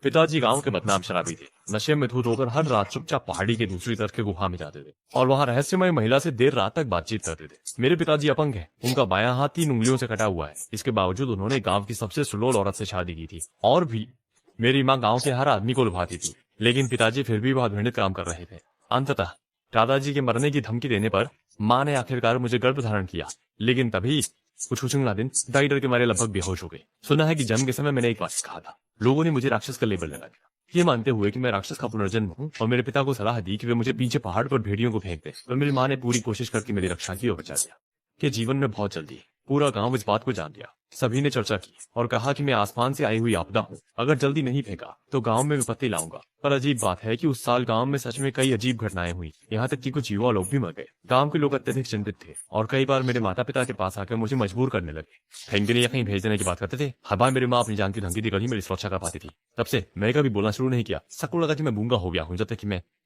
पिताजी गांव के बदनाम शराबी थे। नशे में धुत होकर हर रात चुपचाप पहाड़ी के दूसरी तरफ के गुफा में जाते थे और वहां रहस्यमय महिला से देर रात तक बातचीत करते थे। मेरे पिताजी अपंग हैं, उनका बायां हाथ 3 उंगलियों से कटा हुआ है। इसके बावजूद उन्होंने गांव की सबसे सुलोल औरत से शादी की थी। और भी मेरी माँ गांव के हर आदमी को लुभाती थी, लेकिन पिताजी फिर भी बहुत घृणित काम कर रहे थे। अंततः दादाजी के मरने की धमकी देने पर माँ ने आखिरकार मुझे गर्भ धारण किया, लेकिन तभी कुछ उचंगला दिन दाई डर के मारे लगभग बेहोश हो गए। सुना है कि जन्म के समय मैंने एक बात कहा था। लोगों ने मुझे राक्षस का लेबल लगा दिया, ये मानते हुए कि मैं राक्षस का पुनर्जन्म हूँ, और मेरे पिता को सलाह दी कि वे मुझे पीछे पहाड़ पर भेड़ियों को फेंक दे। और मेरी माँ ने पूरी कोशिश करके मेरी रक्षा की और बचा दिया। कि जीवन में बहुत जल्दी पूरा गांव इस बात को जान लिया। सभी ने चर्चा की और कहा कि मैं आसमान से आई हुई आपदा हूँ, अगर जल्दी नहीं फेंका तो गांव में विपत्ति लाऊंगा। पर अजीब बात है कि उस साल गांव में सच में कई अजीब घटनाएं हुई, यहाँ तक कि कुछ युवा लोग भी मर गए। गांव के लोग अत्यधिक चिंतित थे और कई बार मेरे माता पिता के पास आकर मुझे मजबूर करने लगे। फेंकने या कहीं भेज देने की बात करते थे। हर बार मेरी माँ अपनी जान की धमकी देकर ही मेरी सुरक्षा कर पाती थी। तब से मैं कभी बोलना शुरू नहीं किया। सबको लगा कि मैं गूंगा हो गया हूँ।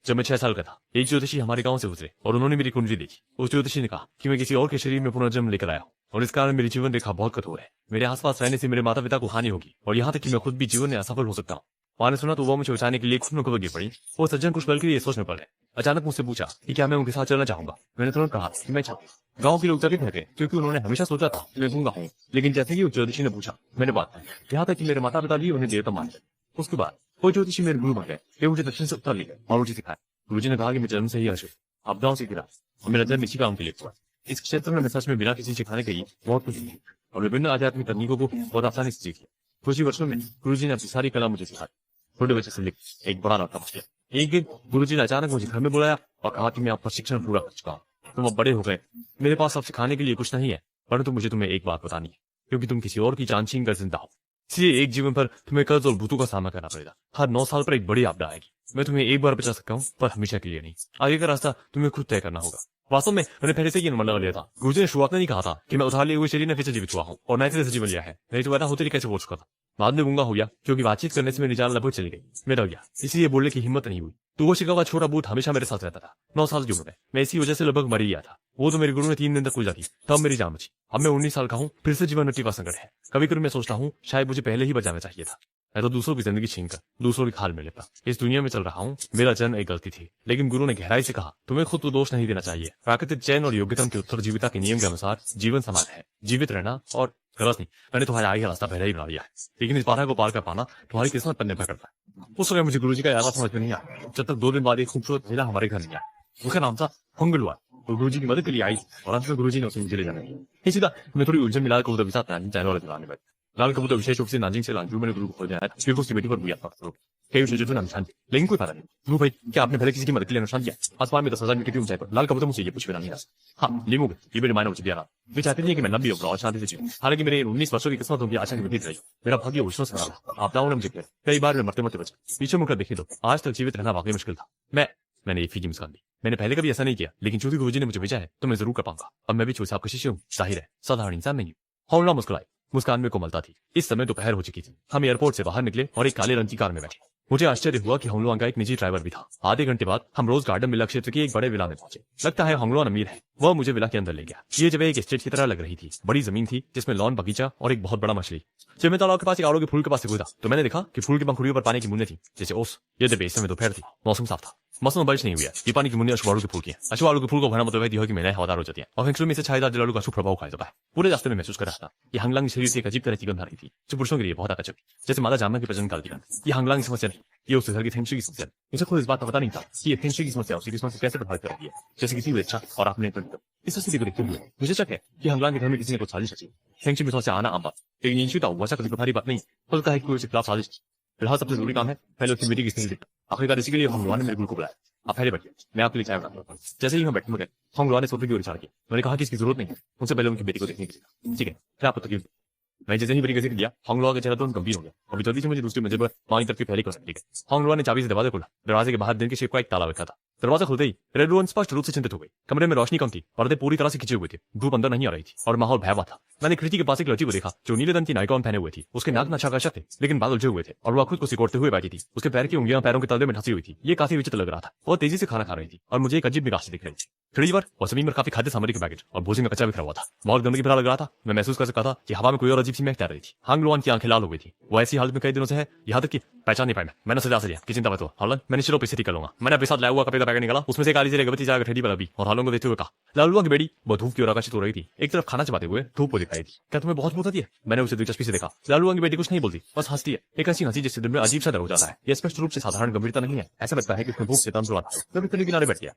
जब मैं 6 साल का था, एक ज्योतिषी हमारे गांव से गुजरे और उन्होंने मेरी कुंडली देखी। उस ज्योतिषी ने कहा कि मैं किसी और के शरीर में पुनर्जन्म लेकर आया हूँ और इस कारण मेरी जीवन रेखा बहुत कठोर है। मेरे आसपास रहने से मेरे माता पिता को हानि होगी और यहाँ तक कि मैं खुद भी जीवन में असफल हो सकता हूँ। माँ ने सुना तो वो मुझे बचाने के लिए खुद में गिर पड़ी। वो सज्जन कुछ पल के लिए सोचने पड़े। अचानक मुझसे पूछा कि क्या मैं उनके साथ चलना चाहूंगा। मैंने तुरंत कहा कि मैं चाहूंगा। गांव के लोग चकित रह गए, क्योंकि उन्होंने हमेशा सोचा था कि मैं गूंगा हूँ। लेकिन जैसे ही उस ज्योतिषी ने पूछा, मैंने बात की। यहाँ तक कि मेरे माता पिता भी उन्हें देवता मान गए। उसके बाद वो ज्योतिषी मेरे गुरु बन गए। वे मुझे दक्षिण से उत्तर ले गए और मुझे सिखाया। गुरुजी ने कहा कि मैं जन्म से ही अशुभ आपदाओं से गिरा और मेरा जन्म इसी काम के लिए हुआ। इस क्षेत्र में मैं सच में बिना किसी सिखाने के ही बहुत कुछ सीखी और विभिन्न आध्यात्मिक तकनीकों को बहुत आसानी से सीखी। कुछ ही वर्षों में गुरुजी ने अपनी सारी कला मुझे सिखाई, छोटे बच्चे से लेकर एक बड़ा लड़का बच गया। एक दिन गुरुजी ने अचानक मुझे घर में बुलाया और कहा कि मैं आपका शिक्षण पूरा कर चुका हूँ, तुम अब बड़े हो गए, मेरे पास अब सिखाने के लिए कुछ नहीं है, परंतु मुझे तुम्हें एक बात बतानी है, क्योंकि तुम किसी और की जान छीन कर जिंदा हो, इसलिए एक जीवन पर तुम्हें कर्ज और भूतों का सामना करना पड़ेगा। हर 9 साल पर एक बड़ी आपदा आएगी। मैं तुम्हें एक बार बचा सकता हूँ, पर हमेशा के लिए नहीं। आगे का रास्ता तुम्हें खुद तय करना होगा। वास्तव में मैंने पहले से ही अनुमान लगा लिया था। गुरुजी ने शुरुआत में नहीं कहा था कि मैं उधार लिए हुए शरीर में फिर से जीवित हुआ हूँ और नए सिरे से जीवन लिया है। नहीं तो ऐसा होते ही कैसे बोल चुका था। बाद में गूंगा हो गया, क्योंकि बातचीत करने से मेरी जान लगभग चली गई। मैं डर गया, इसलिए बोलने की हिम्मत नहीं हुई। तो वो शिका हुआ छोटा बूथ हमेशा मेरे साथ रहता था। 9 साल की उम्र में मैं इसी वजह से लगभग मर ही गया था। वो तो मेरे गुरु ने 3 दिन तक पूजा की, तब मेरी जान बची। अब मैं 19 साल का हूँ, फिर से जीवन मृत्यु का संकट है। कभी कभी मैं सोचता हूँ शायद मुझे पहले ही बचाना चाहिए था। मैं तो दूसरों की जिंदगी छीनकर दूसरों की खाल में लेता। इस दुनिया में चल रहा हूँ, मेरा जन्म एक गलती थी, लेकिन गुरु ने गहराई से कहा तुम्हें खुद को दोष नहीं देना चाहिए। प्राकृतिक चयन और योग्यता की उत्तरजीविता के नियम के अनुसार जीवन समान है, जीवित रहना और गलत नहीं। मैंने तुम्हारे आगे का रास्ता पहले ही बना लिया है, लेकिन इस बाधा को पार कर पाना तुम्हारी किस्मत पर निर्भर करता है। उस समय मुझे गुरुजी का याद समझ में नहीं आया, जब तक 2 दिन बाद एक खूबसूरत महिला हमारे घर नहीं आई। उसका नाम था फंगलुआ। तो गुरुजी की मदद के लिए आई और अंत में गुरुजी ने उसे मुझे ले जाना है। सीधा मैं थोड़ी उलझन मिला कबूतर के साथ नाजिंग चाइना वाले दिलाने बैठे। लाल कबूतर विशेष रूप से नाजिंग से लांजू मैंने गुरु को खोजना है, फिर उसकी बेटी पर हुई था। कई विषय जो निशान, लेकिन कोई फायदा नहीं। गुरु भाई, क्या आपने पहले किसी की मदद के लिए अनुष्ठान किया? आसमान में 10,000 मीटर की ऊंचाई पर लाल कबूतर मुझे ये पूछ नहीं रहा। हाँ, लिमोग ये मेरे मायने मुझे दिया रहा। वे चाहते थे कि मैं लंबी और शांति से जीऊं। हालांकि मेरे 19 वर्षों की किस्मत होगी आशा की वृद्धि रही। मेरा भाग्य विश्वास से रहा। आपदाओं ने मुझे किया, कई बार मैं मरते मरते बचा। पीछे मुड़कर देखे तो आज तक जीवित रहना वाकई मुश्किल था। मैंने एक फीकी मुस्कान दी। मैंने पहले कभी ऐसा नहीं किया, लेकिन चूंकि गुरुजी ने मुझे भेजा है तो मैं जरूर कर पाऊंगा। अब मैं भी चूसा आपका शिष्य हूँ, जाहिर है साधारण इंसान नहीं हूँ। हौला मुस्कुराई, मुस्कान में कोमलता थी। इस समय दोपहर हो चुकी थी। हम एयरपोर्ट से बाहर निकले और एक काले रंग की कार में बैठे। मुझे आश्चर्य हुआ कि होंगलुआन का एक निजी ड्राइवर भी था। आधे घंटे बाद हम रोज गार्डन मिला क्षेत्र के एक बड़े विला में पहुंचे। लगता है होंगलुआन अमीर है। वह मुझे विला के अंदर ले गया। ये जगह एक एस्टेट की तरह लग रही थी। बड़ी जमीन थी जिसमें लॉन, बगीचा और एक बहुत बड़ा मछली। जब मैं तालाब के पास एक आड़ू के फूल के पास से गुजरा तो मैंने देखा कि फूल की पंखुड़ियों पर पानी की बूंदें थी, जैसे ओस। यद्यपि इस समय दोपहर थी, मौसम साफ था, मौसम में बारिश नहीं हुई है। ये पानी की बूंदें अशुभ आड़ू के फूल की हैं। अशुभ आड़ू के फूल को भरना मतलब है कि मैं नए हवादार हो जाती है और फेंगशुई में से छायेदार जलालू का अशुभ प्रभाव खाया जाता है। पूरे रास्ते में महसूस कर रहा था कि हांगलांग शरीर से एक अजीब तरह की गंध आ रही थी, जो पुरुषों के लिए बहुत आकर्षक, जैसे मादा जानवर के प्रजनन काल की गंध। ये हांगलांग की समस्या नहीं, ये उस घर की फेंगशुई की समस्या। मुझे खुद इस बात का पता नहीं था कि ये फेंगशुई की समस्या उसकी किस्मत को कैसे प्रभावित कर रही है, जैसे किसी इच्छा और आपने इस स्थिति को देखते हुए मुझे शक है कि हांगलांग के घर में किसी ने कुछ साजिश रची। फेंगशुई में समस्या आना आम बात, लेकिन ये इंशुता वैसा कभी भारी बात नहीं। होता है कि कोई उसके खिलाफ साजिश। फिलहाल सबसे जरूरी काम है पहले उसकी बेटी की स्थिति देखना। आखिरकार इसी के लिए होंगलुआ ने मेरे गुरु को बुलाया। आप पहले बैठिए, मैं आपके लिए चाय बनाऊंगा। जैसे ही हम बैठने लगे, होंगलुआ ने सोफे की ओर इशारा किया। मैंने कहा कि इसकी जरूरत नहीं है, उनसे पहले उनकी बेटी को देखने की। ठीक है, फिर आपको तकलीफ। मैं जैसे ही बड़ी गति लिया, होंगलुआ का चेहरा तुरंत गंभीर हो गया। अभी जल्दी से मुझे दूसरी मंजिल पर बाईं तरफ की पहली को रखी। होंगलुआ ने चाबी से दरवाजा खोला। दरवाजे के बाहर दिन के शेप का एक ताला रखा था। दरवाजा खुलते ही रेडरोन स्पष्ट रूप से चिंतित हो गई। कमरे में रोशनी कम थी, पर्दे पूरी तरह से खिंचे हुए थे, धूप अंदर नहीं आ रही थी और माहौल भयावह था। मैंने खिड़की के पास एक लड़की को देखा जो नीले रंग की नाइकॉन पहने हुए थी। उसके नाक नक्काशत थे, लेकिन बाल उलझे हुए थे और वह खुद को सिकोड़ते हुए बैठी थी। उसके पैर की उंगलियां पैरों के तलवे में ढसी हुई थी। ये काफी विचित्र लग रहा था। वो तेजी से खाना खा रही थी और मुझे एक अजीब निगाह से दिख रही थी। खिड़की पर और जमीन पर काफी खाद्य सामग्री के पैकेट और भोजन का कचरा बिखरा हुआ था। माहौल गंदगी भरा लग रहा था। मैं महसूस कर सकता था कि हवा में कोई और अजीब सी महक तैर रही थी। हांग लुआन की आंखें लाल हो गई थी। वो ऐसी हालत में कई दिनों से है, यहाँ तक कि पहचान नहीं पाया। मैंने सजा से लिया कि चिंता मत हो हालन, मैंने शिरों पे स्थिति कर लूंगा। मैंने अपने साथ लाया हुआ कपड़े का पैकेट निकाला, उसमें से काली से गवती जाकर ठेडी पर अभी और हालों को देखते हुए कहा, लालुआ की बेटी वो धूप की ओर आकर्षित हो रही थी। एक तरफ खाना चबाते हुए धूप को दिखाई थी। क्या तुम्हें बहुत भूख आती है? मैंने उसे दिलचस्पी से देखा। लालुआ की बेटी कुछ नहीं बोलती, बस हंसती है। एक ऐसी हंसी जिससे दिल में अजीब सा डर हो जाता है। यह स्पष्ट रूप से साधारण गंभीरता नहीं है। ऐसा लगता है कि उसमें भूख से तंत्र हुआ था। मैं बिस्तर के किनारे बैठ गया।